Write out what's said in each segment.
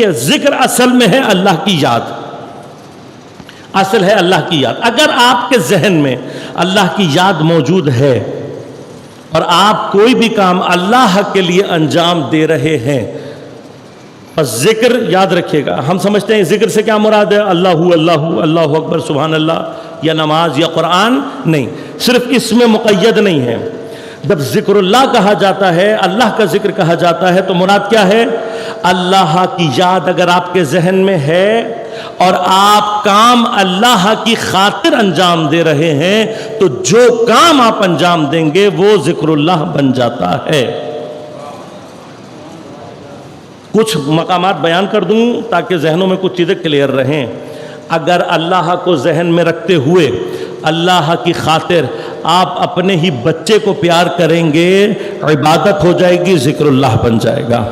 کہ ذکر اصل میں ہے اللہ کی یاد، اصل ہے اللہ کی یاد۔ اگر آپ کے ذہن میں اللہ کی یاد موجود ہے اور آپ کوئی بھی کام اللہ کے لیے انجام دے رہے ہیں، بس ذکر یاد رکھیے گا۔ ہم سمجھتے ہیں ذکر سے کیا مراد ہے؟ اللہ اللہ اللہ اکبر سبحان اللہ، یا نماز یا قرآن؟ نہیں، صرف اس میں مقید نہیں ہے۔ جب ذکر اللہ کہا جاتا ہے، اللہ کا ذکر کہا جاتا ہے، تو مراد کیا ہے؟ اللہ کی یاد اگر آپ کے ذہن میں ہے اور آپ کام اللہ کی خاطر انجام دے رہے ہیں، تو جو کام آپ انجام دیں گے وہ ذکر اللہ بن جاتا ہے۔ کچھ مقامات بیان کر دوں تاکہ ذہنوں میں کچھ چیزیں کلیئر رہیں۔ اگر اللہ کو ذہن میں رکھتے ہوئے اللہ کی خاطر آپ اپنے ہی بچے کو پیار کریں گے، عبادت ہو جائے گی، ذکر اللہ بن جائے گا۔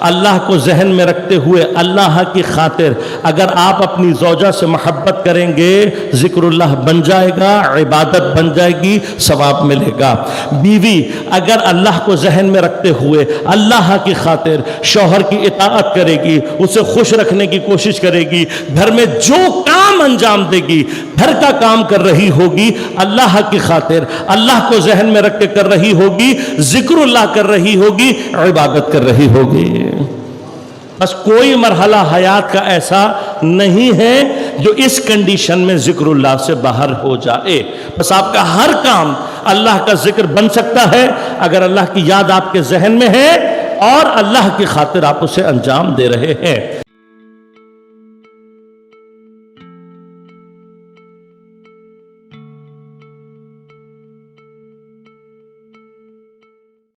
اللہ کو ذہن میں رکھتے ہوئے اللہ کی خاطر اگر آپ اپنی زوجہ سے محبت کریں گے، ذکر اللہ بن جائے گا، عبادت بن جائے گی، ثواب ملے گا۔ بیوی اگر اللہ کو ذہن میں رکھتے ہوئے اللہ کی خاطر شوہر کی اطاعت کرے گی، اسے خوش رکھنے کی کوشش کرے گی، گھر میں جو کام انجام دے گی، گھر کا کام کر رہی ہوگی اللہ کی خاطر، اللہ کو ذہن میں رکھ کے کر رہی ہوگی، ذکر اللہ کر رہی ہوگی، عبادت کر رہی ہوگی۔ بس کوئی مرحلہ حیات کا ایسا نہیں ہے جو اس کنڈیشن میں ذکر اللہ سے باہر ہو جائے۔ بس آپ کا ہر کام اللہ کا ذکر بن سکتا ہے اگر اللہ کی یاد آپ کے ذہن میں ہے اور اللہ کی خاطر آپ اسے انجام دے رہے ہیں۔